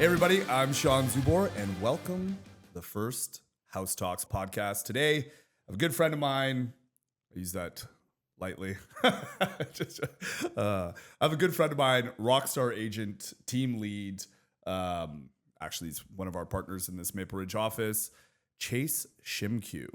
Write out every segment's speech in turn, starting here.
Hey everybody, I'm Sean Zubor and welcome to the first Haustalks podcast. Today, I have a good friend of mine, I use that lightly. I have a good friend of mine, rockstar agent, team lead, actually he's one of our partners in this Maple Ridge office, Chase Shymkiw.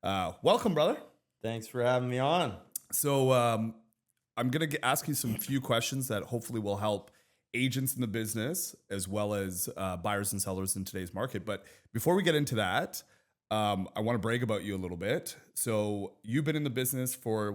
Welcome, brother. Thanks for having me on. So I'm going to ask you some few questions that hopefully will help agents in the business as well as buyers and sellers in today's market. But before we get into that, I want to brag about you a little bit. So you've been in the business for,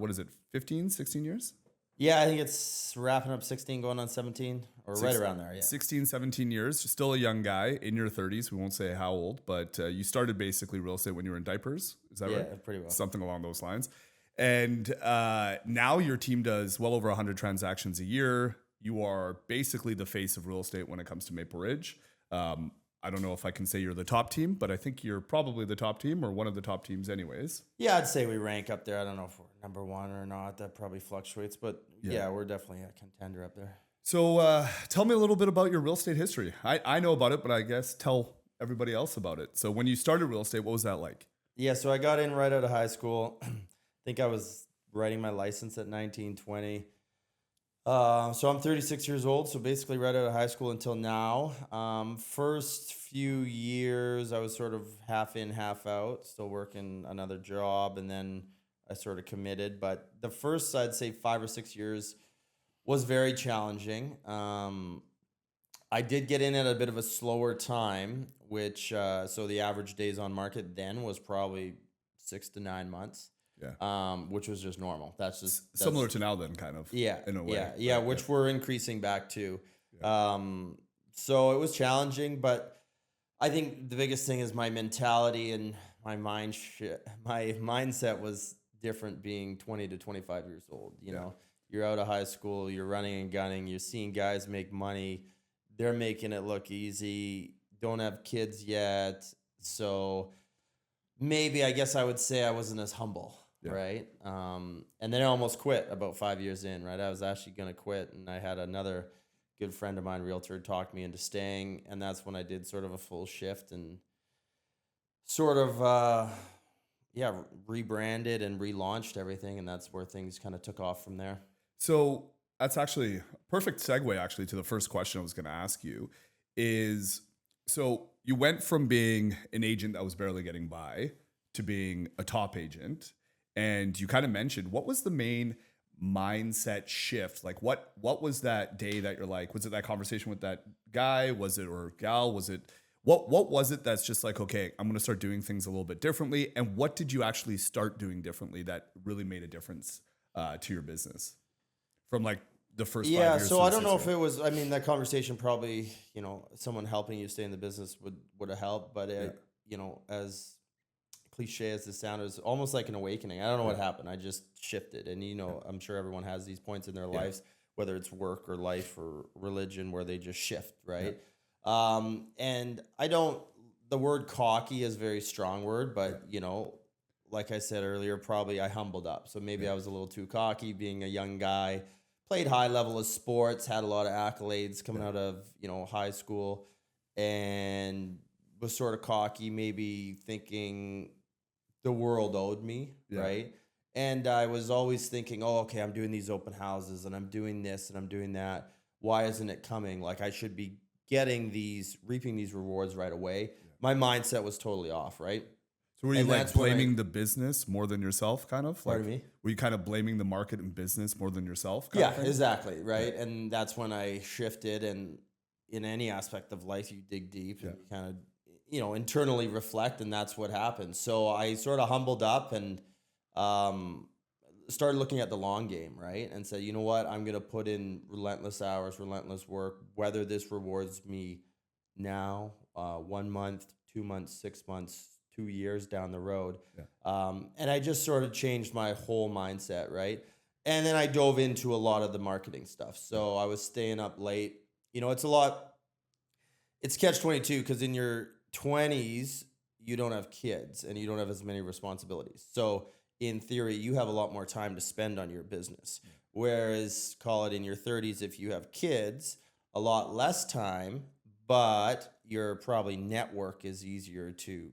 15, 16 years? Yeah, I think it's wrapping up 16, going on 17, or right around there. Yeah, 16, 17 years. You're still a young guy in your 30s. We won't say how old, but you started basically real estate when you were in diapers. Is that right? Yeah, pretty well. Something along those lines. And now your team does well over 100 transactions a year. You are basically the face of real estate when it comes to Maple Ridge. I don't know if I can say you're the top team, but I think you're probably the top team or one of the top teams anyways. Yeah, I'd say we rank up there. I don't know if we're number one or not. That probably fluctuates, but yeah we're definitely a contender up there. So tell me a little bit about your real estate history. I know about it, but I guess tell everybody else about it. So when you started real estate, what was that like? Yeah, so I got in right out of high school. I think I was writing my license at 19, 20. So I'm 36 years old, so basically right out of high school until now. First few years, I was sort of half in, half out, still working another job, and then I sort of committed. But the first, I'd say 5 or 6 years was very challenging. I did get in at a bit of a slower time, which, so the average days on market then was probably 6 to 9 months. Yeah. Which was just normal. That's similar to now then, kind of. Yeah. In a way. Yeah. Which we're increasing back to. Yeah. So it was challenging, but I think the biggest thing is my mentality and my mindset was different being 20 to 25 years old. You know, you're out of high school, you're running and gunning, you're seeing guys make money. They're making it look easy. Don't have kids yet. So maybe I guess I would say I wasn't as humble. Yeah. Right. And then I almost quit about 5 years in, right? I was actually going to quit. And I had another good friend of mine, Realtor, talk me into staying. And that's when I did sort of a full shift and sort of, rebranded and relaunched everything. And that's where things kind of took off from there. So that's actually a perfect segue actually to the first question I was going to ask you is, so you went from being an agent that was barely getting by to being a top agent. And you kind of mentioned, what was the main mindset shift? Like what was that day that you're like, was it that conversation with that guy? Was it, or gal? Was it, what was it that's just like, okay, I'm going to start doing things a little bit differently? And what did you actually start doing differently that really made a difference to your business from like the first 5 years? So I don't know if it was, I mean, that conversation probably, someone helping you stay in the business would have helped, but as cliche as this sound, is almost like an awakening. I don't know what happened. I just shifted. And, I'm sure everyone has these points in their lives, whether it's work or life or religion, where they just shift, right? Yeah. And the word cocky is a very strong word, but, like I said earlier, probably I humbled up. So maybe I was a little too cocky being a young guy, played high level of sports, had a lot of accolades coming out of, high school, and was sort of cocky, maybe thinking the world owed me, right? And I was always thinking, oh, okay, I'm doing these open houses and I'm doing this and I'm doing that. Why isn't it coming? Like I should be reaping these rewards right away. Yeah. My mindset was totally off, right? So were you like blaming the business more than yourself, kind of? Pardon me? Were you kind of blaming the market and business more than yourself? Yeah, exactly, right? Yeah. And that's when I shifted, and in any aspect of life, you dig deep and you kind of internally reflect, and that's what happened. So I sort of humbled up and started looking at the long game, right? And said, you know what, I'm going to put in relentless hours, relentless work, whether this rewards me now, 1 month, 2 months, 6 months, 2 years down the road. Yeah. And I just sort of changed my whole mindset, right? And then I dove into a lot of the marketing stuff. So I was staying up late. It's catch-22 because in your 20s, you don't have kids and you don't have as many responsibilities. So in theory, you have a lot more time to spend on your business. Whereas, call it in your 30s, if you have kids, a lot less time, but your probably network is easier to,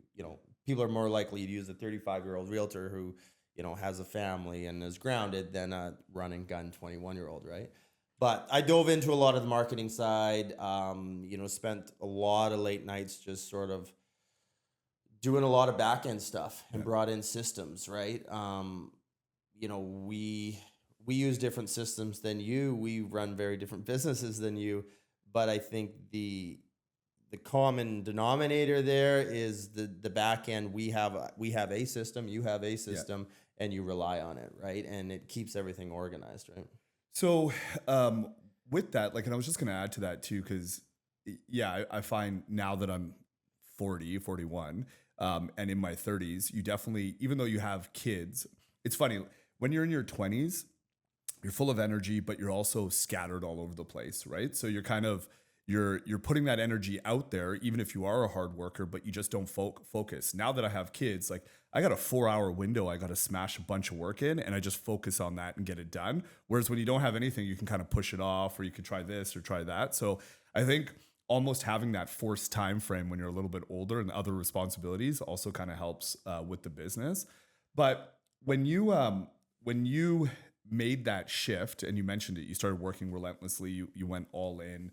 people are more likely to use a 35-year-old realtor who, has a family and is grounded than a run and gun 21-year-old, right? But I dove into a lot of the marketing side, spent a lot of late nights just sort of doing a lot of back end stuff and brought in systems, right? We use different systems than you. We run very different businesses than you, but I think the common denominator there is the back end. We have a system, you have a system, and you rely on it, right? And it keeps everything organized, right? So with that, like, and I was just going to add to that too, because I find now that I'm 41, and in my 30s, you definitely, even though you have kids, it's funny, when you're in your 20s, you're full of energy, but you're also scattered all over the place, right? So you're kind of, you're putting that energy out there, even if you are a hard worker, but you just don't focus. Now that I have kids, like, I got a 4-hour window I got to smash a bunch of work in, and I just focus on that and get it done. Whereas when you don't have anything, you can kind of push it off, or you can try this or try that. So I think almost having that forced time frame when you're a little bit older and other responsibilities also kind of helps with the business. But when you made that shift, and you mentioned it, you started working relentlessly, you went all in.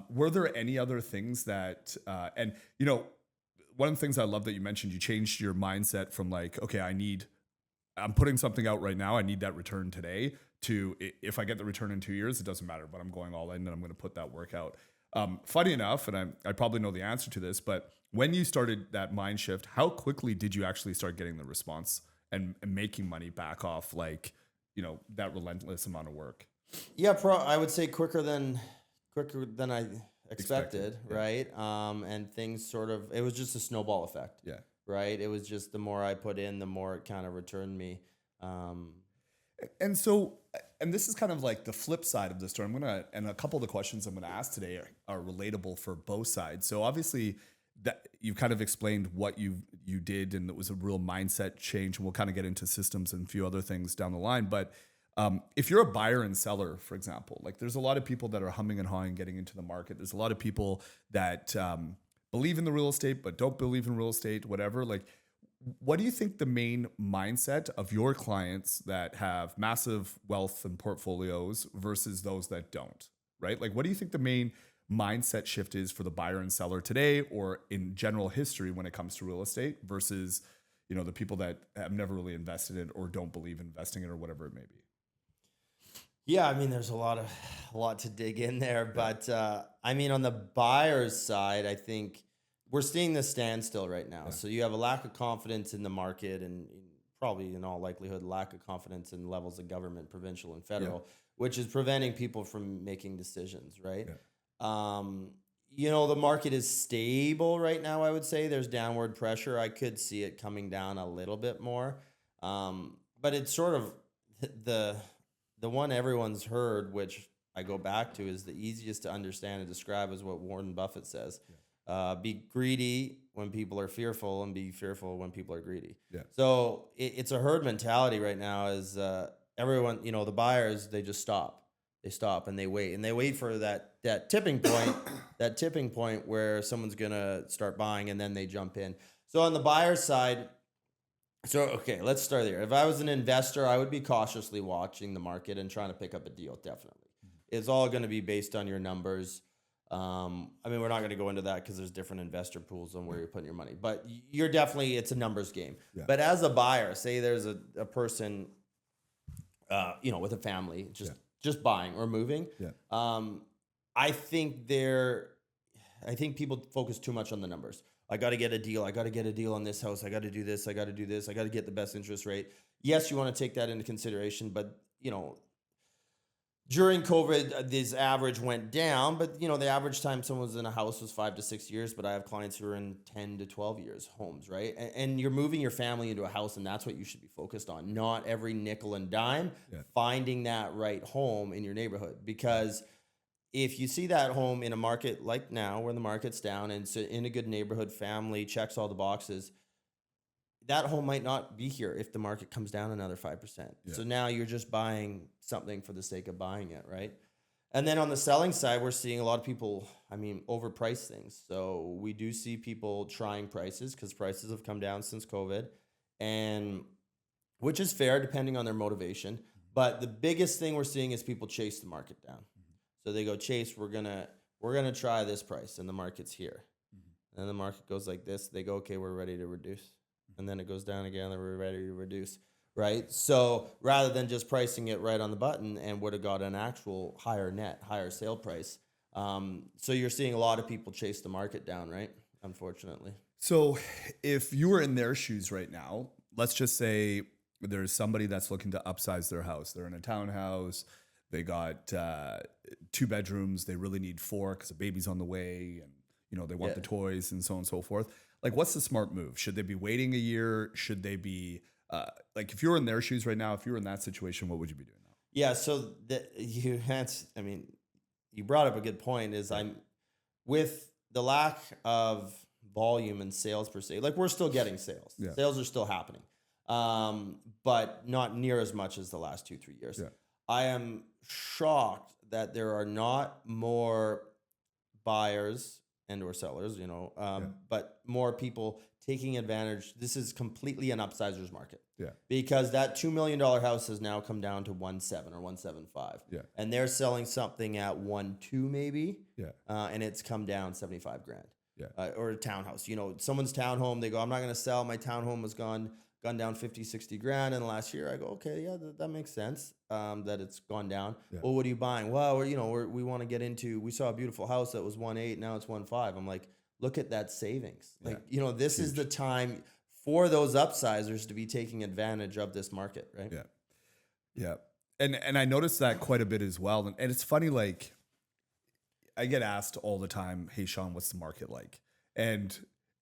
Were there any other things that, one of the things I love that you mentioned, you changed your mindset from like, okay, I'm putting something out right now, I need that return today, to if I get the return in 2 years, it doesn't matter, but I'm going all in and I'm going to put that work out. Funny enough, and I probably know the answer to this, but when you started that mind shift, how quickly did you actually start getting the response and making money back off, like, that relentless amount of work? Yeah, I would say quicker than I expected, right? And things sort of, it was just a snowball effect. Yeah. Right. It was just the more I put in, the more it kind of returned me. And so, and this is kind of like the flip side of the story. And a couple of the questions I'm going to ask today are relatable for both sides. So obviously that you've kind of explained what you did, and it was a real mindset change, and we'll kind of get into systems and a few other things down the line. But if you're a buyer and seller, for example, like, there's a lot of people that are humming and hawing getting into the market. There's a lot of people that believe in the real estate, but don't believe in real estate, whatever. Like, what do you think the main mindset of your clients that have massive wealth and portfolios versus those that don't, right? Like, what do you think the main mindset shift is for the buyer and seller today, or in general history when it comes to real estate, versus, the people that have never really invested in or don't believe in investing in, or whatever it may be? Yeah, I mean, there's a lot to dig in there, but I mean, on the buyer's side, I think we're seeing this standstill right now. Yeah. So you have a lack of confidence in the market, and probably in all likelihood, lack of confidence in levels of government, provincial and federal, which is preventing people from making decisions, right? Yeah. The market is stable right now, I would say. There's downward pressure. I could see it coming down a little bit more. But it's sort of the one everyone's heard, which I go back to, is the easiest to understand and describe, is what Warren Buffett says. Yeah. Be greedy when people are fearful, and be fearful when people are greedy. Yeah. So it's a herd mentality right now, is everyone, the buyers, they just stop. They stop and they wait for that tipping point, that tipping point where someone's going to start buying, and then they jump in. So on the buyer's side, okay, let's start there. If I was an investor, I would be cautiously watching the market and trying to pick up a deal, definitely. Mm-hmm. It's all going to be based on your numbers. I mean, we're not going to go into that because there's different investor pools on where you're putting your money. But it's a numbers game. Yeah. But as a buyer, say there's a person, with a family, just buying or moving. Yeah. I think people focus too much on the numbers. I got to get a deal. I got to get a deal on this house. I got to do this. I got to do this. I got to get the best interest rate. Yes, you want to take that into consideration, but during COVID, this average went down, but the average time someone was in a house was 5 to 6 years, but I have clients who are in 10 to 12 years homes, right? And you're moving your family into a house, and that's what you should be focused on. Not every nickel and dime, finding that right home in your neighborhood. Because if you see that home in a market like now, where the market's down, and it's in a good neighborhood, family checks all the boxes, that home might not be here if the market comes down another 5%. Yeah. So now you're just buying something for the sake of buying it, right? And then on the selling side, we're seeing a lot of people, overprice things. So we do see people trying prices because prices have come down since COVID, and which is fair depending on their motivation. But the biggest thing we're seeing is people chase the market down. So they go, Chase, we're gonna try this price, and the market's here. And then the market goes like this. They go, okay, we're ready to reduce. And then it goes down again, and we're ready to reduce. Right? So rather than just pricing it right on the button and would have got an actual higher sale price. So you're seeing a lot of people chase the market down, right? Unfortunately. So if you were in their shoes right now, let's just say there's somebody that's looking to upsize their house. They're in a townhouse. They got 2 bedrooms. They really need 4 because a baby's on the way, and they want the toys and so on and so forth. Like, what's the smart move? Should they be waiting a year? Should they be if you were in their shoes right now, if you were in that situation, what would you be doing now? Yeah. So you brought up a good point. Is I'm with the lack of volume and sales per se. Like, we're still getting sales. Yeah. Sales are still happening, but not near as much as the last 2-3 years. Yeah. I am shocked that there are not more buyers and or sellers, but more people taking advantage. This is completely an upsizer's market. Yeah. Because that $2 million house has now come down to 1.7 or 1.75. Yeah. And they're selling something at 1.2 maybe. Yeah. And it's come down 75 grand. Yeah. Or a townhouse. Someone's townhome, they go, I'm not going to sell. My townhome has gone down 50, 60 grand in the last year. I go, okay, yeah, that makes sense. That it's gone down. Yeah. Well, what are you buying? Well, we want to get into, we saw a beautiful house that was 1.8, now it's 1.5. I'm like, look at that savings. Like, this is the time for those upsizers to be taking advantage of this market, right? Yeah. Yeah. And I noticed that quite a bit as well. And it's funny, like, I get asked all the time, hey, Sean, what's the market like? And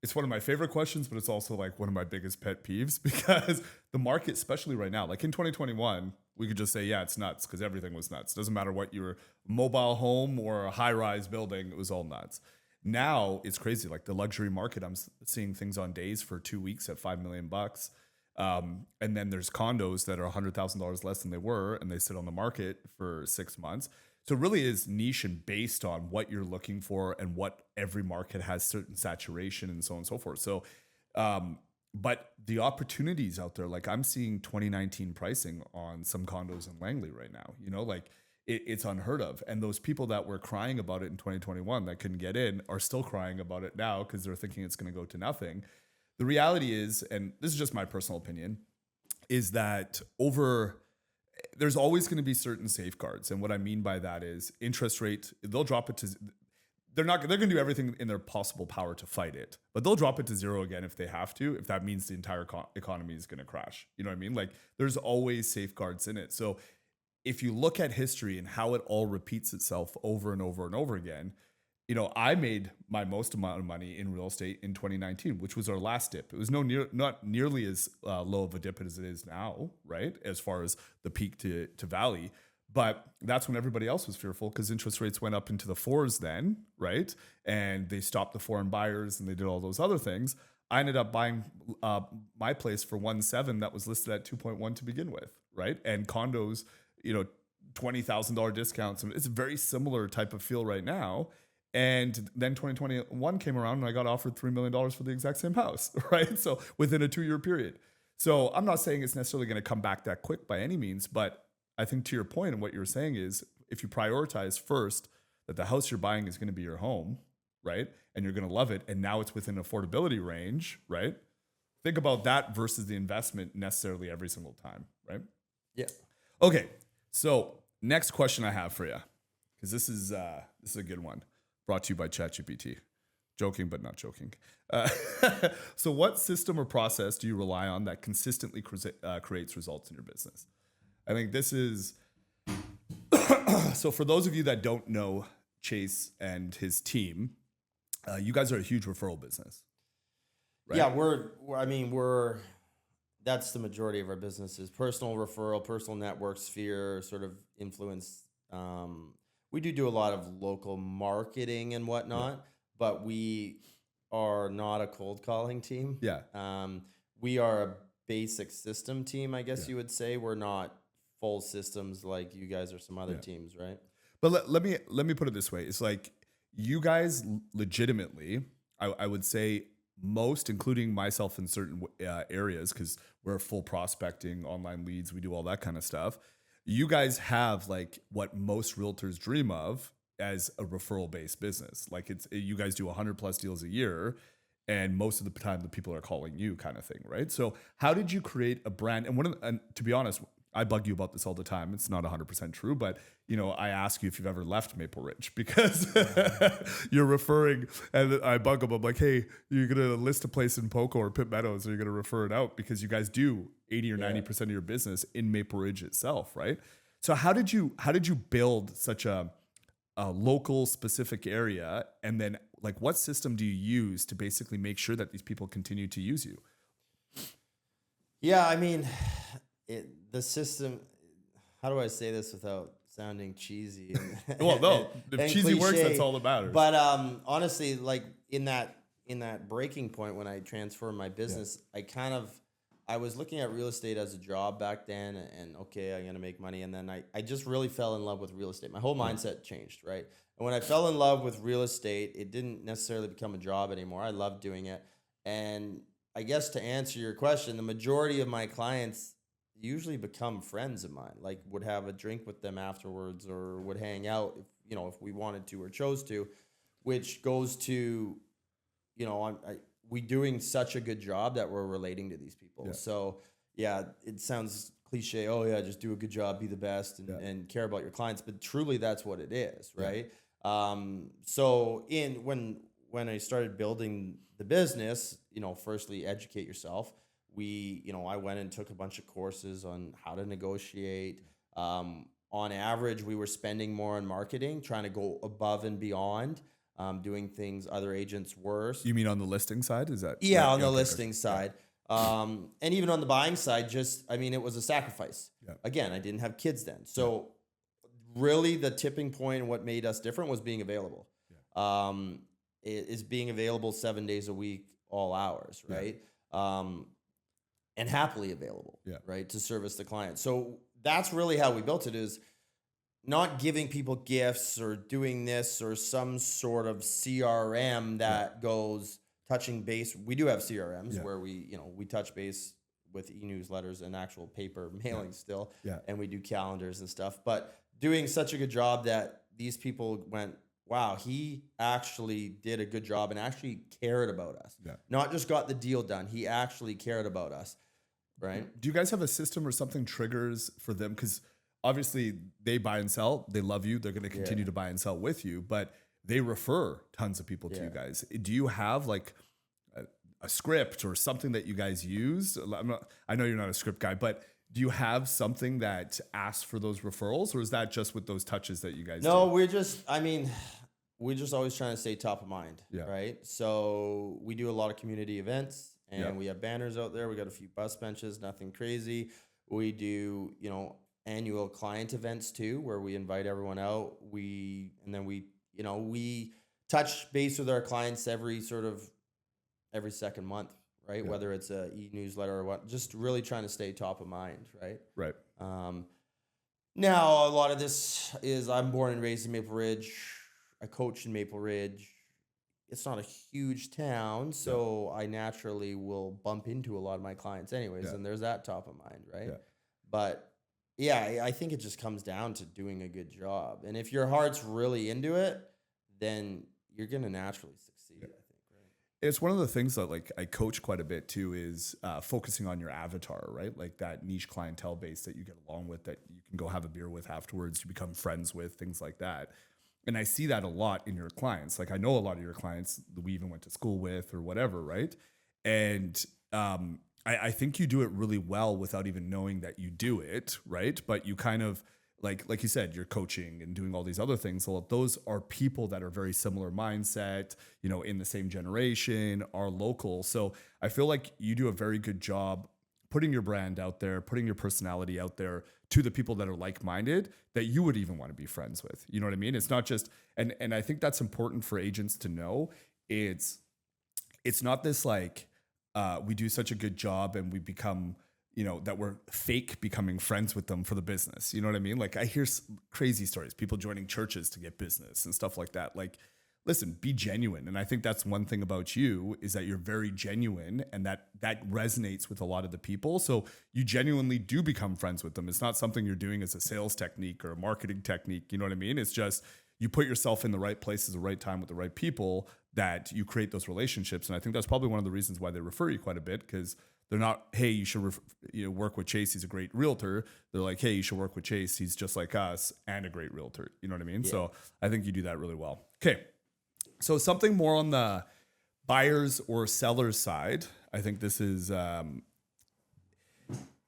it's one of my favorite questions, but it's also like one of my biggest pet peeves, because the market, especially right now, like in 2021, we could just say, yeah, it's nuts, because everything was nuts. Doesn't matter what your mobile home or a high-rise building, it was all nuts. Now it's crazy. Like the luxury market, I'm seeing things on days for 2 weeks at $5 million. And then there's condos that are $100,000 less than they were, and they sit on the market for 6 months. So it really is niche and based on what you're looking for, and what every market has certain saturation and so on and so forth. So, but the opportunities out there, like I'm seeing 2019 pricing on some condos in Langley right now, it's unheard of. And those people that were crying about it in 2021 that couldn't get in are still crying about it now because they're thinking it's going to go to nothing. The reality is, and this is just my personal opinion, is that there's always going to be certain safeguards. And what I mean by that is interest rate, they'll drop it to, they're going to do everything in their possible power to fight it, but they'll drop it to 0 again if they have to, if that means the entire economy is going to crash. You know what I mean? Like, there's always safeguards in it. So if you look at history and how it all repeats itself over and over and over again, I made my most amount of money in real estate in 2019, which was our last dip. It was not nearly as low of a dip as it is now, right? As far as the peak to valley. But that's when everybody else was fearful, because interest rates went up into the 4s then, right? And they stopped the foreign buyers and they did all those other things. I ended up buying my place for 1.7 that was listed at 2.1 to begin with, right? And condos, $20,000 discounts. It's a very similar type of feel right now. And then 2021 came around and I got offered $3 million for the exact same house, right? So within a 2-year period. So I'm not saying it's necessarily going to come back that quick by any means, but I think to your point and what you're saying is, if you prioritize first that the house you're buying is going to be your home, right? And you're going to love it, and now it's within affordability range, right? Think about that versus the investment necessarily every single time, right? Yeah. Okay. So next question I have for you, because this is a good one, brought to you by ChatGPT. Joking, but not joking. So what system or process do you rely on that consistently creates results in your business? I think this is, so for those of you that don't know Chase and his team, you guys are a huge referral business, right? Yeah, that's the majority of our business is personal referral, personal network sphere, sort of influence. We do a lot of local marketing and whatnot, but we are not a cold calling team. Yeah. We are a basic system team, I guess you would say. We're not full systems like you guys or some other teams, right? But let me put it this way. It's like you guys legitimately, I would say most, including myself in certain areas, because we're full prospecting, online leads, we do all that kind of stuff. You guys have like what most realtors dream of as a referral based business. Like you guys do 100 plus deals a year, and most of the time the people are calling you, kind of thing, right? So how did you create a brand? And to be honest, I bug you about this all the time. It's not 100% true, but I ask you if you've ever left Maple Ridge because you're referring, and I bug them. I'm like, hey, you're gonna list a place in Poco or Pitt Meadows, or you're gonna refer it out because you guys do 80 or 90% of your business in Maple Ridge itself, right? So how did you build such a local specific area, and then like what system do you use to basically make sure that these people continue to use you? Yeah, I mean, the system. How do I say this without sounding cheesy? Well, no, if cheesy works, that's all that matters. But honestly, like in that breaking point when I transformed my business, I was looking at real estate as a job back then, and okay, I'm gonna make money, and then I just really fell in love with real estate. My whole mindset changed, right? And when I fell in love with real estate, it didn't necessarily become a job anymore. I loved doing it, and I guess to answer your question, the majority of my clients usually become friends of mine, like would have a drink with them afterwards or would hang out if we wanted to or chose to, which goes to, we doing such a good job that we're relating to these people. Yeah. So yeah, it sounds cliche. Oh yeah, just do a good job, be the best, and care about your clients. But truly that's what it is, right? Yeah. So when I started building the business, firstly educate yourself. I went and took a bunch of courses on how to negotiate. On average, we were spending more on marketing, trying to go above and beyond, doing things other agents were. You mean on the listing side? Is that? Yeah, on the listing side. And even on the buying side, it was a sacrifice. Yeah. Again, I didn't have kids then. So really the tipping point and what made us different was being available. Yeah. Is being available 7 days a week, all hours, right? Yeah. And happily available, right, to service the client. So that's really how we built it, is not giving people gifts or doing this or some sort of CRM that goes touching base. We do have CRMs where we touch base with e-newsletters and actual paper mailing still, and we do calendars and stuff. But doing such a good job that these people went, wow, he actually did a good job and actually cared about us. Yeah. Not just got the deal done. He actually cared about us. Right. Do you guys have a system or something triggers for them? Because obviously they buy and sell. They love you. They're going to continue to buy and sell with you, but they refer tons of people to you guys. Do you have like a script or something that you guys use? I know you're not a script guy, but do you have something that asks for those referrals, or is that just with those touches that you guys do? No, we're just always trying to stay top of mind. Yeah. Right. So we do a lot of community events. And we have banners out there. We got a few bus benches, nothing crazy. We do, annual client events too, where we invite everyone out. We touch base with our clients every second month, right? Yeah. Whether it's a e-newsletter or what, just really trying to stay top of mind, right? Right. Now a lot of this is I'm born and raised in Maple Ridge. I coach in Maple Ridge. It's not a huge town, so I naturally will bump into a lot of my clients anyways, and there's that top of mind, right? Yeah. But I think it just comes down to doing a good job. And if your heart's really into it, then you're going to naturally succeed, I think, right? It's one of the things that like I coach quite a bit too is focusing on your avatar, right? Like that niche clientele base that you get along with, that you can go have a beer with afterwards, you become friends with, things like that. And I see that a lot in your clients. Like I know a lot of your clients that we even went to school with or whatever, right? And I think you do it really well without even knowing that you do it, right? But you kind of, like you said, you're coaching and doing all these other things. So those are people that are very similar mindset, in the same generation, are local. So I feel like you do a very good job putting your brand out there, putting your personality out there to the people that are like-minded that you would even want to be friends with. You know what I mean? It's not just, and I think that's important for agents to know. It's not this like, we do such a good job and we become, that were fake becoming friends with them for the business. You know what I mean? Like I hear crazy stories, people joining churches to get business and stuff like that. Like, listen, be genuine. And I think that's one thing about you is that you're very genuine, and that resonates with a lot of the people. So you genuinely do become friends with them. It's not something you're doing as a sales technique or a marketing technique. You know what I mean? It's just, you put yourself in the right place at the right time with the right people, that you create those relationships. And I think that's probably one of the reasons why they refer you quite a bit, because they're not, hey, you should work with Chase. He's a great realtor. They're like, hey, you should work with Chase. He's just like us and a great realtor. You know what I mean? Yeah. So I think you do that really well. Okay. So something more on the buyers or sellers side. I think this is the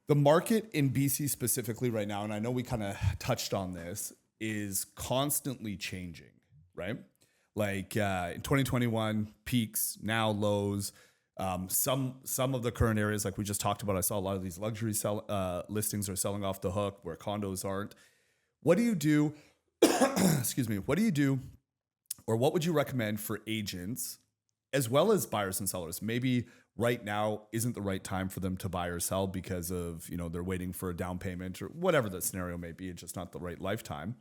market in BC specifically right now, and I know we kind of touched on this, is constantly changing, right? Like in 2021, peaks, now lows. Some of the current areas, like we just talked about, I saw a lot of these luxury listings are selling off the hook where condos aren't. What do you do? Excuse me. What do you do, or what would you recommend for agents as well as buyers and sellers? Maybe right now isn't the right time for them to buy or sell because of, they're waiting for a down payment or whatever the scenario may be. It's just not the right lifetime,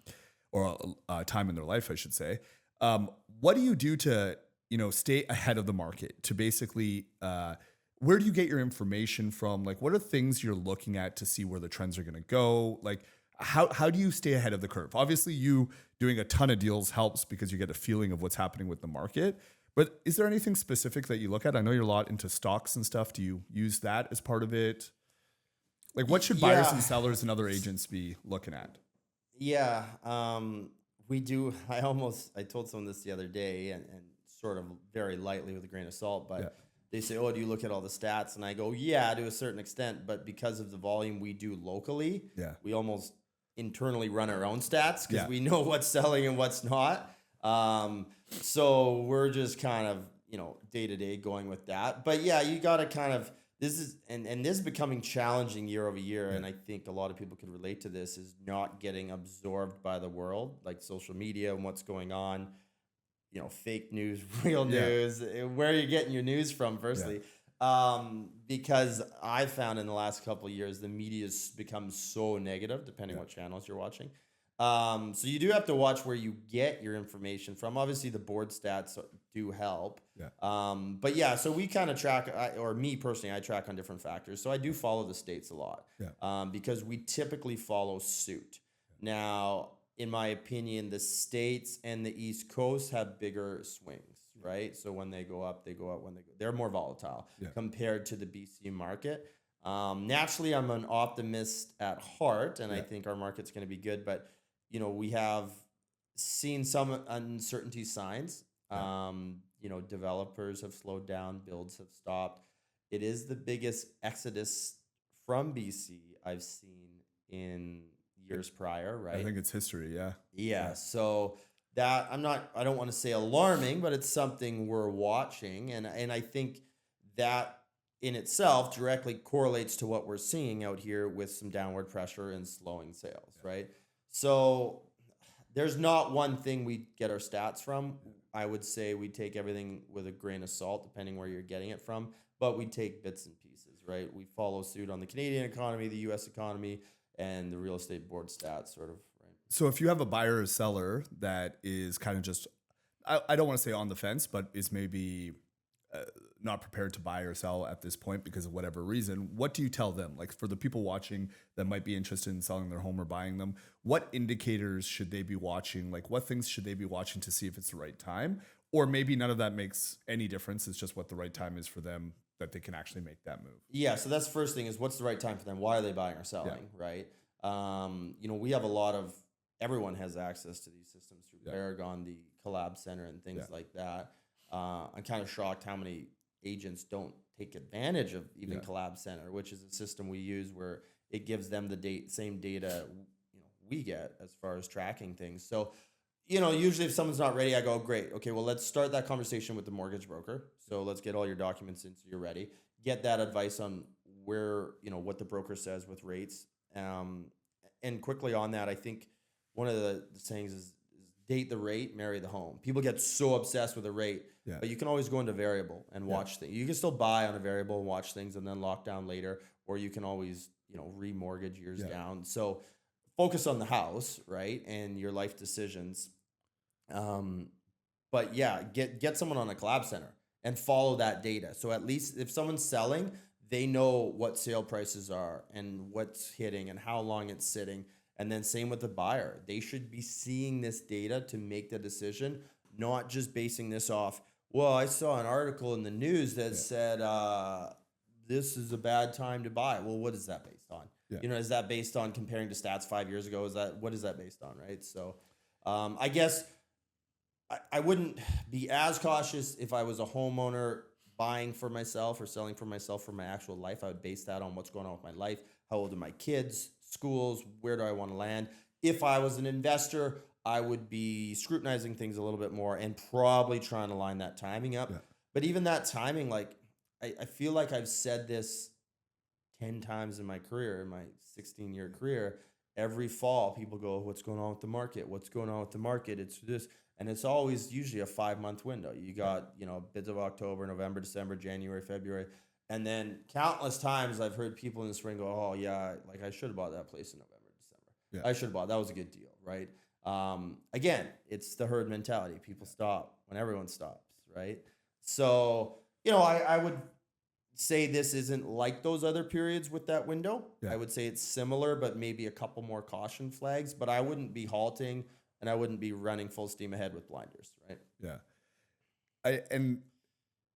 or time in their life, I should say. What do you do to, stay ahead of the market, to basically, where do you get your information from? Like, what are things you're looking at to see where the trends are going to go? Like, how do you stay ahead of the curve? Obviously, you doing a ton of deals helps because you get a feeling of what's happening with the market. But is there anything specific that you look at? I know you're a lot into stocks and stuff. Do you use that as part of it? Like, what should buyers and sellers and other agents be looking at? Yeah, we do. I told someone this the other day, and sort of very lightly with a grain of salt, but they say, oh, do you look at all the stats? And I go, yeah, to a certain extent, but because of the volume we do locally, we almost internally run our own stats because we know what's selling and what's not. So we're just kind of, day to day going with that. But yeah, you got to kind of, this is becoming challenging year over year. And I think a lot of people could relate to this, is not getting absorbed by the world, like social media and what's going on, fake news, real news, where are you getting your news from, firstly? Because I found in the last couple of years, the media's become so negative, depending what channels you're watching. So you do have to watch where you get your information from. Obviously, the board stats do help. But yeah, so we kind of track, or me personally, I track on different factors. So I do follow the states a lot because we typically follow suit. Now, in my opinion, the states and the East Coast have bigger swings, right? So when they go up, they go up. When they're more volatile compared to the BC market. Naturally, I'm an optimist at heart, and I think our market's going to be good. But we have seen some uncertainty signs. Developers have slowed down, builds have stopped. It is the biggest exodus from BC I've seen in years prior, right? I think it's history, Yeah. So that I don't want to say alarming, but it's something we're watching. And I think that in itself directly correlates to what we're seeing out here with some downward pressure and slowing sales, right? So there's not one thing we get our stats from. I would say we take everything with a grain of salt, depending where you're getting it from, but we take bits and pieces, right? We follow suit on the Canadian economy, the US economy, and the real estate board stats, sort of, right? So if you have a buyer or seller that is kind of just, I don't want to say on the fence, but is maybe not prepared to buy or sell at this point because of whatever reason, what do you tell them? Like, for the people watching that might be interested in selling their home or buying them, what indicators should they be watching? Like, what things should they be watching to see if it's the right time? Or maybe none of that makes any difference. It's just what the right time is for them, that they can actually make that move. Yeah. So that's the first thing, is what's the right time for them? Why are they buying or selling? Right. We have a lot of, everyone has access to these systems through Paragon, the Collab Center, and things like that. I'm kind of shocked how many agents don't take advantage of even Collab Center, which is a system we use where it gives them the same data we get as far as tracking things. So, usually if someone's not ready, I go, great. Okay, well, let's start that conversation with the mortgage broker. So let's get all your documents in so you're ready. Get that advice on where, what the broker says with rates. And quickly on that, I think one of the sayings is date the rate, marry the home. People get so obsessed with a rate, but you can always go into variable and watch things. You can still buy on a variable and watch things and then lock down later, or you can always, remortgage years down. So focus on the house, right? And your life decisions. But yeah, get someone on a collab center and follow that data. So at least if someone's selling, they know what sale prices are and what's hitting and how long it's sitting. And then same with the buyer. They should be seeing this data to make the decision, not just basing this off, well, I saw an article in the news that said this is a bad time to buy. Well, what is that based on? Yeah. Is that based on comparing to stats 5 years ago? What is that based on, right? So I guess I wouldn't be as cautious if I was a homeowner buying for myself or selling for myself for my actual life. I would base that on what's going on with my life. How old are my kids? Schools? Where do I want to land? If I was an investor, I would be scrutinizing things a little bit more and probably trying to line that timing up. Yeah. But even that timing, like I feel like I've said this 10 times in my career, in my 16-year career. Every fall, people go, what's going on with the market? What's going on with the market? It's this. And it's always usually a 5-month window. You got, bids of October, November, December, January, February. And then countless times I've heard people in the spring go, oh, yeah, like I should have bought that place in November, December. Yeah. I should have bought. That was a good deal, right? Again, it's the herd mentality. People stop when everyone stops, right? So, I would say this isn't like those other periods with that window. Yeah. I would say it's similar, but maybe a couple more caution flags. But I wouldn't be halting and I wouldn't be running full steam ahead with blinders, right? Yeah.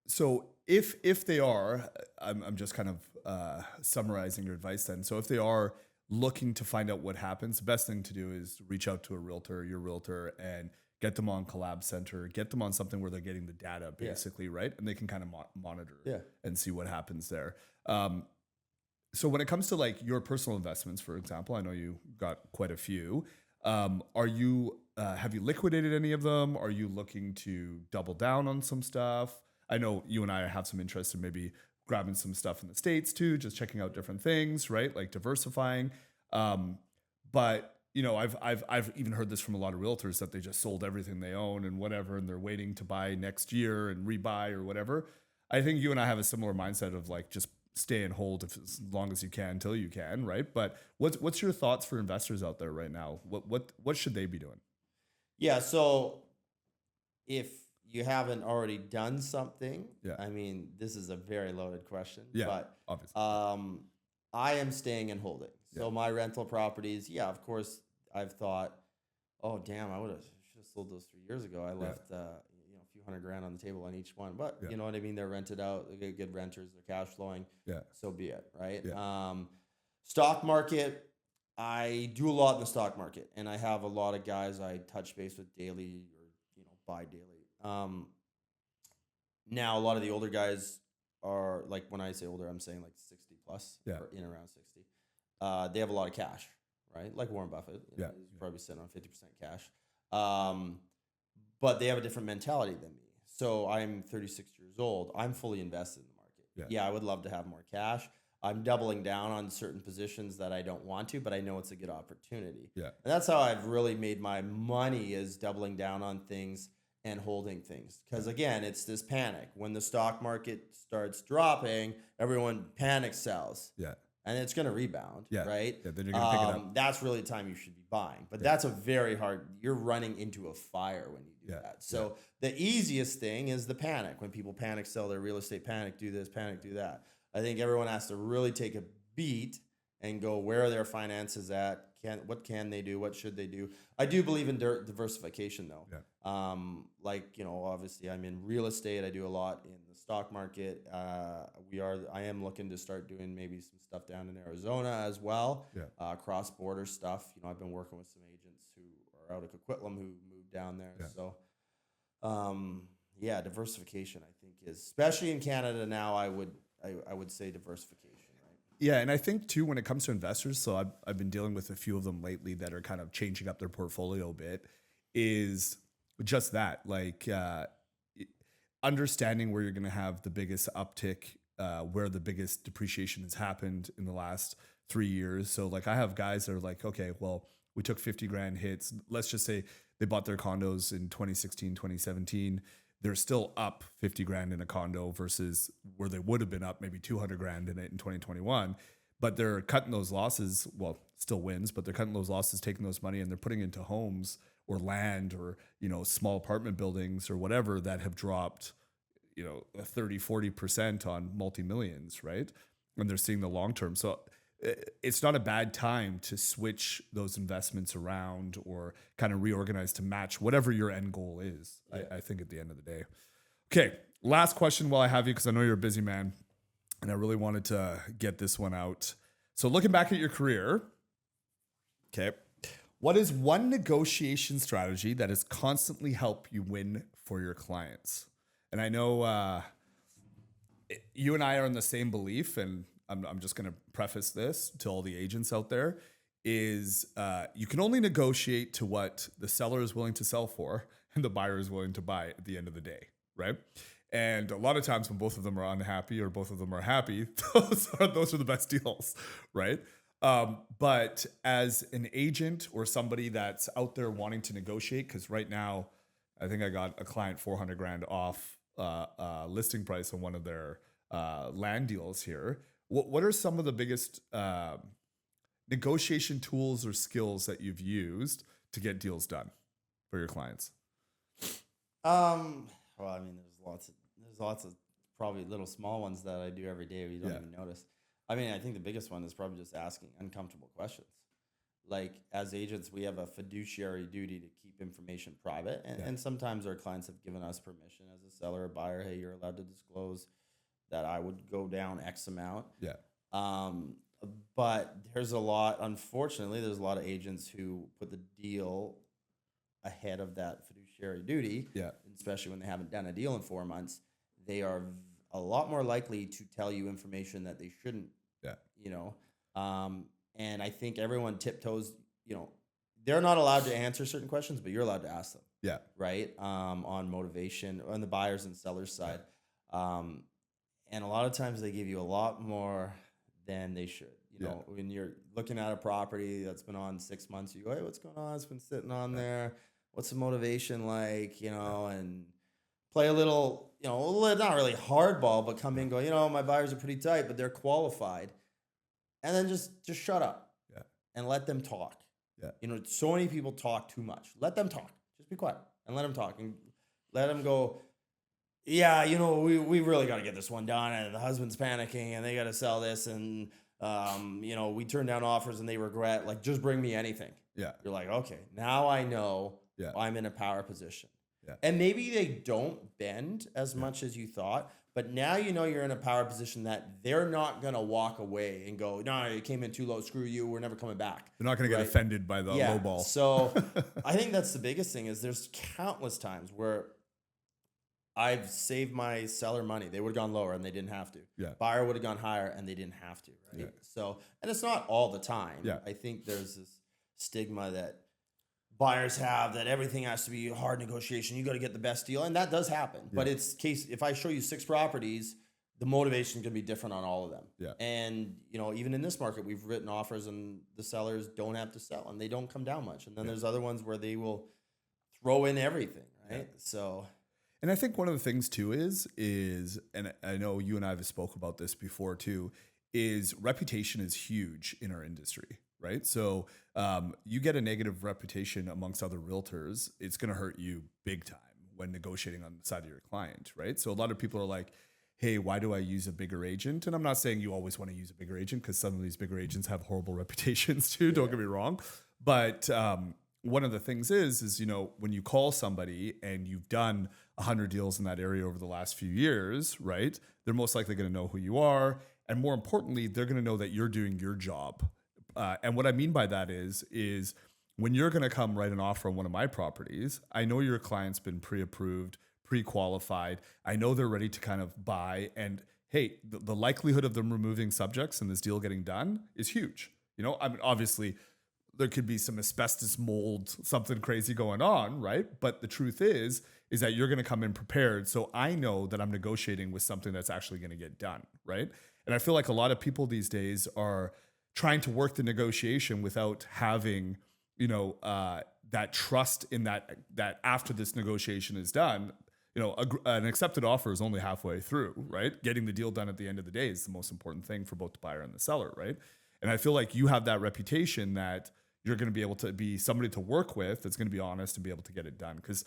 So if they are, I'm just kind of summarizing your advice then. So if they are looking to find out what happens, the best thing to do is reach out to your realtor, and get them on Collab Center, get them on something where they're getting the data basically, right? And they can kind of monitor and see what happens there. So when it comes to like your personal investments, for example, I know you got quite a few. Have you liquidated any of them? Are you looking to double down on some stuff? I know you and I have some interest in maybe grabbing some stuff in the States too, just checking out different things, right? Like diversifying. But I've even heard this from a lot of realtors that they just sold everything they own and whatever, and they're waiting to buy next year and rebuy or whatever. I think you and I have a similar mindset of like just stay and hold as long as you can until you can, right? But what's your thoughts for investors out there right now? What should they be doing? Yeah, so if you haven't already done something, I mean, this is a very loaded question. Yeah, but obviously. I am staying and holding. So my rental properties, of course, I've thought, oh damn, should have sold those 3 years ago. I left a few $100,000 on the table on each one. But you know what I mean? They're rented out. They get good renters. They're cash flowing. Yeah. So be it, right? Yeah. Stock market. I do a lot in the stock market, and I have a lot of guys I touch base with daily or buy daily. Now a lot of the older guys are, like, when I say older, I'm saying like 60 plus, or in around 60. They have a lot of cash, right? Like Warren Buffett, he's probably sitting on 50% cash. But they have a different mentality than me. So I'm 36 years old. I'm fully invested in the market. Yeah, I would love to have more cash. I'm doubling down on certain positions that I don't want to, but I know it's a good opportunity. Yeah. And that's how I've really made my money, is doubling down on things and holding things. Because again, it's this panic. When the stock market starts dropping, everyone panic sells. Yeah. And it's going to rebound, right? Yeah, then you're going to pick it up. That's really the time you should be buying. But that's a very hard, you're running into a fire when you do that. So the easiest thing is the panic. When people panic sell their real estate, panic do this, panic do that. I think everyone has to really take a beat and go, where are their finances at? What can they do? What should they do? I do believe in diversification, though. Yeah. Obviously I'm in real estate. I do a lot in the stock market. I am looking to start doing maybe some stuff down in Arizona as well. Yeah. Cross-border stuff. I've been working with some agents who are out of Coquitlam who moved down there. Yeah. So, diversification, I think, is, especially in Canada now, I would say diversification. Yeah, and I think too, when it comes to investors, so I've been dealing with a few of them lately that are kind of changing up their portfolio a bit, is just that, like understanding where you're going to have the biggest uptick, where the biggest depreciation has happened in the last 3 years. So like I have guys that are like, okay, well, we took 50 grand hits. Let's just say they bought their condos in 2016, 2017. They're still up 50 grand in a condo versus where they would have been up maybe 200 grand in it in 2021. but they're cutting those losses. Well, still wins, but they're cutting those losses, taking those money, and they're putting into homes or land or, small apartment buildings or whatever that have dropped, 30-40% on multi-millions, right? And they're seeing the long term. So it's not a bad time to switch those investments around or kind of reorganize to match whatever your end goal is. Yeah. I think at the end of the day. Okay, last question while I have you, because I know you're a busy man and I really wanted to get this one out. So looking back at your career, okay, what is one negotiation strategy that has constantly helped you win for your clients? And I know you and I are in the same belief, and I'm just going to preface this to all the agents out there, is you can only negotiate to what the seller is willing to sell for and the buyer is willing to buy at the end of the day, right? And a lot of times when both of them are unhappy or both of them are happy, those are the best deals, right? But as an agent or somebody that's out there wanting to negotiate, because right now, I think I got a client $400,000 off listing price on one of their land deals here. What are some of the biggest negotiation tools or skills that you've used to get deals done for your clients? Well, I mean, there's lots of probably little small ones that I do every day we don't even notice. I mean, I think the biggest one is probably just asking uncomfortable questions. Like, as agents, we have a fiduciary duty to keep information private. And sometimes our clients have given us permission as a seller or buyer, hey, you're allowed to disclose that I would go down X amount. Yeah. But unfortunately, there's a lot of agents who put the deal ahead of that fiduciary duty. Yeah. Especially when they haven't done a deal in 4 months. They are a lot more likely to tell you information that they shouldn't. Yeah. And I think everyone tiptoes, they're not allowed to answer certain questions, but you're allowed to ask them. Yeah. Right. On motivation on the buyers and sellers side. Yeah. And a lot of times they give you a lot more than they should. When you're looking at a property that's been on 6 months, you go, hey, what's going on? It's been sitting on there. What's the motivation like? And play a little, not really hardball, but come in and go, my buyers are pretty tight, but they're qualified. And then just shut up. Yeah. And let them talk. Yeah. So many people talk too much. Let them talk. Just be quiet and let them talk and let them go. Yeah, we really got to get this one done, and the husband's panicking, and they got to sell this, and we turn down offers, and they regret. Like, just bring me anything. Yeah, you're like, okay, now I know I'm in a power position. Yeah, and maybe they don't bend as much as you thought, but now you're in a power position that they're not gonna walk away and go, no, you came in too low, screw you, we're never coming back. They're not gonna get offended by the low ball. So I think that's the biggest thing is there's countless times where I've saved my seller money. They would have gone lower and they didn't have to. Yeah. Buyer would have gone higher and they didn't have to. Right. Yeah. So, and it's not all the time. Yeah. I think there's this stigma that buyers have that everything has to be hard negotiation. You got to get the best deal. And that does happen. Yeah. But if I show you 6 properties, the motivation can be different on all of them. Yeah. And, even in this market, we've written offers and the sellers don't have to sell and they don't come down much. And then there's other ones where they will throw in everything. Right. Yeah. So. And I think one of the things too is, and I know you and I have spoke about this before too, is reputation is huge in our industry, right? So you get a negative reputation amongst other realtors, it's going to hurt you big time when negotiating on the side of your client, right? So a lot of people are like, hey, why do I use a bigger agent? And I'm not saying you always want to use a bigger agent because some of these bigger agents have horrible reputations too, don't get me wrong. But one of the things is, when you call somebody and you've done 100 deals in that area over the last few years, right? They're most likely going to know who you are. And more importantly, they're going to know that you're doing your job. And what I mean by that is when you're going to come write an offer on one of my properties, I know your client's been pre-approved, pre-qualified. I know they're ready to kind of buy. And hey, the likelihood of them removing subjects and this deal getting done is huge. I mean, obviously, there could be some asbestos mold, something crazy going on, right? But the truth is that you're going to come in prepared. So I know that I'm negotiating with something that's actually going to get done, right? And I feel like a lot of people these days are trying to work the negotiation without having, that trust in that after this negotiation is done, an accepted offer is only halfway through, right? Getting the deal done at the end of the day is the most important thing for both the buyer and the seller, right? And I feel like you have that reputation that you're going to be able to be somebody to work with that's going to be honest and be able to get it done. Because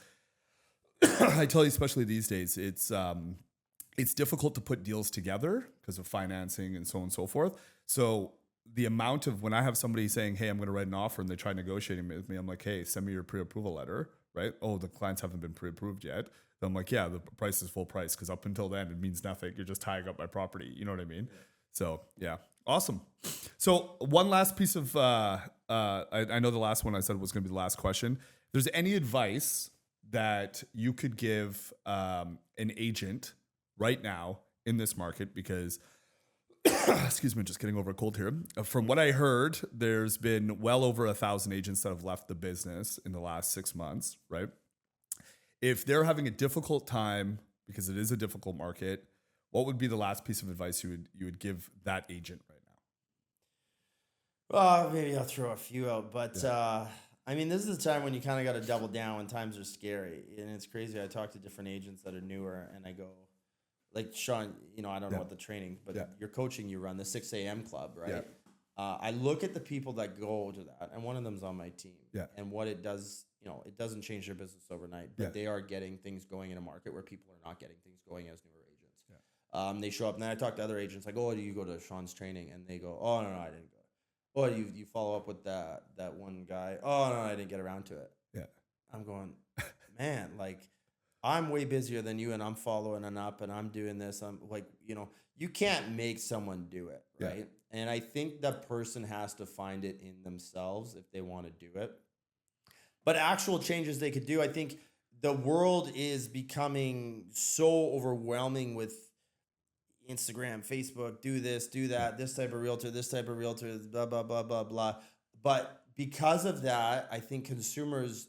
I tell you, especially these days, it's difficult to put deals together because of financing and so on and so forth. So the amount of when I have somebody saying, "Hey, I'm going to write an offer," and they try negotiating with me, I'm like, "Hey, send me your pre-approval letter." Right? Oh, the clients haven't been pre-approved yet. Then I'm like, "Yeah, the price is full price," because up until then, it means nothing. You're just tying up my property. You know what I mean? Yeah. So yeah, awesome. So one last piece of, I know the last one I said was going to be the last question. If there's any advice that you could give an agent right now in this market, because excuse me, just getting over a cold here. From what I heard, there's been well over 1,000 agents that have left the business in the last 6 months, right? If they're having a difficult time, because it is a difficult market, what would be the last piece of advice you would give that agent right now? Well, maybe I'll throw a few out, but I mean, this is the time when you kind of got to double down when times are scary. And it's crazy. I talk to different agents that are newer, and I go, like, Sean, I don't know what the training, but you're coaching, you run the 6 a.m. club, right? Yeah. I look at the people that go to that, and one of them's on my team. Yeah. And what it does, it doesn't change their business overnight, but they are getting things going in a market where people are not getting things going as newer agents. Yeah. They show up, and then I talk to other agents, like, "Oh, do you go to Sean's training?" And they go, "Oh, no, I didn't go." "Oh, you follow up with that one guy?" "Oh, no, I didn't get around to it." Yeah. I'm going, man, like, I'm way busier than you, and I'm following and up, and I'm doing this. I'm like, you can't make someone do it, right? Yeah. And I think that person has to find it in themselves if they want to do it. But actual changes they could do, I think the world is becoming so overwhelming with Instagram, Facebook, do this, do that, this type of realtor, blah, blah, blah, blah, blah. But because of that, I think consumers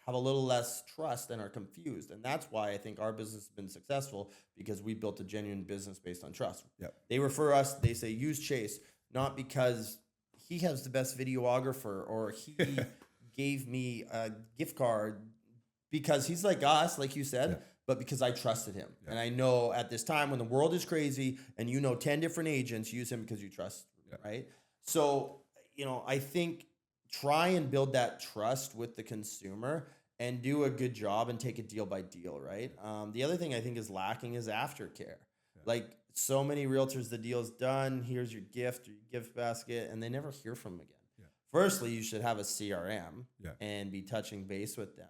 have a little less trust and are confused. And that's why I think our business has been successful, because we built a genuine business based on trust. Yep. They refer us, they say, use Chase, not because he has the best videographer or he gave me a gift card, because he's like us, like you said, but because I trusted him. And I know at this time when the world is crazy and 10 different agents, use him because you trust, right? So, I think try and build that trust with the consumer and do a good job and take it deal by deal, right? The other thing I think is lacking is aftercare. Yeah. Like, so many realtors, the deal's done, here's your gift or your gift basket, and they never hear from them again. Yeah. Firstly, you should have a CRM and be touching base with them,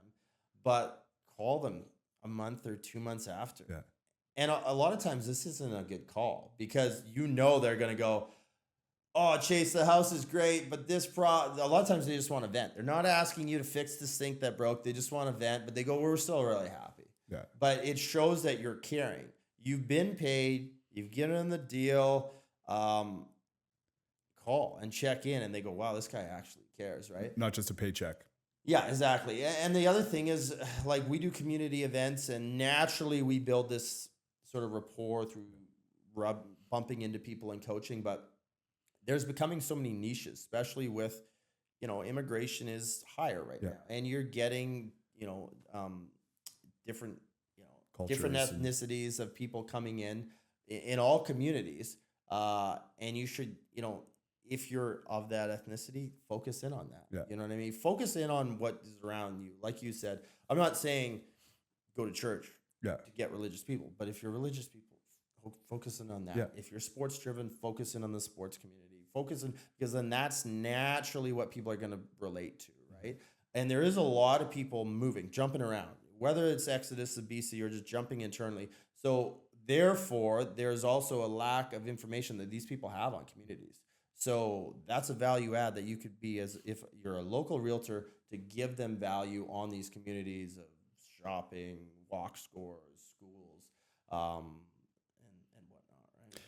but call them a month or 2 months after. Yeah. And a lot of times this isn't a good call, because they're going to go, "Oh, Chase, the house is great, but a lot of times they just want to vent. They're not asking you to fix the sink that broke. They just want to vent, but they go, "We're still really happy." Yeah. But it shows that you're caring. You've been paid. You've given them the deal. Call and check in, and they go, "Wow, this guy actually cares," right? Not just a paycheck. Yeah, exactly. And the other thing is, like, we do community events, and naturally we build this sort of rapport through bumping into people and coaching, but there's becoming so many niches, especially with, immigration is higher right now, and you're getting, different, different ethnicities of people coming in all communities. And you should, if you're of that ethnicity, focus in on that. Yeah. You know what I mean? Focus in on what is around you. Like you said, I'm not saying go to church to get religious people, but if you're religious people, focus in on that. Yeah. If you're sports driven, focus in on the sports community. Focus in, because then that's naturally what people are going to relate to, right? And there is a lot of people moving, jumping around, whether it's Exodus of BC or just jumping internally. So therefore, there's also a lack of information that these people have on communities. So that's a value add that you could be, as if you're a local realtor, to give them value on these communities of shopping, walk scores, schools, and whatnot, right?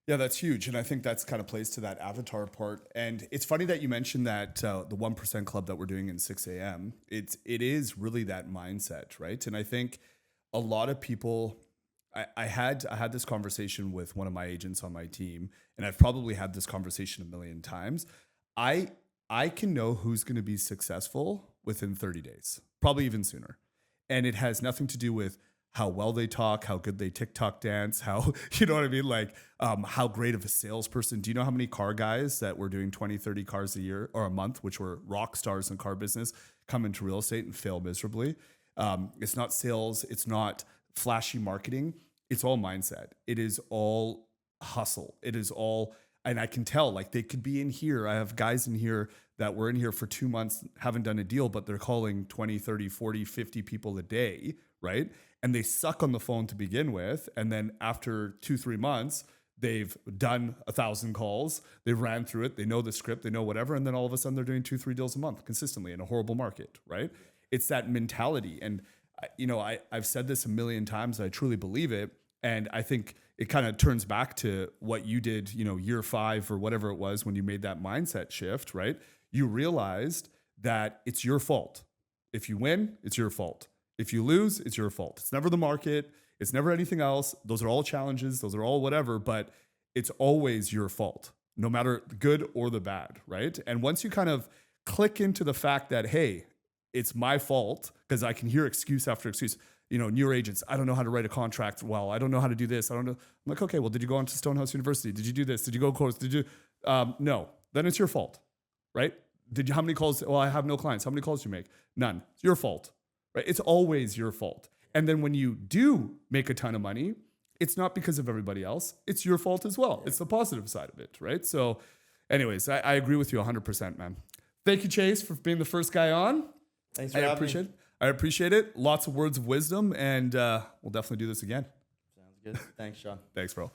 Yeah, that's huge. And I think that's kind of plays to that avatar part. And it's funny that you mentioned that the 1% club that we're doing in 6 a.m. It is really that mindset, right? And I think a lot of people, I had this conversation with one of my agents on my team, and I've probably had this conversation a million times. I can know who's going to be successful within 30 days, probably even sooner. And it has nothing to do with how well they talk, how good they TikTok dance, how, you know what I mean? Like, how great of a salesperson. Do you know how many car guys that were doing 20, 30 cars a year or a month, which were rock stars in car business, come into real estate and fail miserably? It's not sales. It's not flashy marketing. It's all mindset. It is all hustle. It is all, and I can tell, like, they could be in here. I have guys in here that were in here for 2 months, haven't done a deal, but they're calling 20, 30, 40, 50 people a day, right? And they suck on the phone to begin with. And then after 2-3 months, they've done 1,000 calls. They ran through it. They know the script. They know whatever. And then all of a sudden they're doing 2-3 deals a month consistently in a horrible market, right? It's that mentality. And, I've said this a million times. I truly believe it. And I think it kind of turns back to what you did, year 5 or whatever it was when you made that mindset shift, right? You realized that it's your fault. If you win, it's your fault. If you lose, it's your fault. It's never the market. It's never anything else. Those are all challenges. Those are all whatever, but it's always your fault, no matter the good or the bad, right? And once you kind of click into the fact that, hey, it's my fault, because I can hear excuse after excuse. Newer agents, I don't know how to write a contract well. I don't know how to do this. I don't know. I'm like, okay, well, did you go on to Stonehaus University? Did you do this? Did you go course? Did you? No. Then it's your fault, right? How many calls? Well, I have no clients. How many calls did you make? None. It's your fault, right? It's always your fault. And then when you do make a ton of money, it's not because of everybody else. It's your fault as well. It's the positive side of it, right? So anyways, I agree with you 100%, man. Thank you, Chase, for being the first guy on. Thanks for having me. I appreciate it. Lots of words of wisdom, and we'll definitely do this again. Sounds good. Thanks, Sean. Thanks, bro.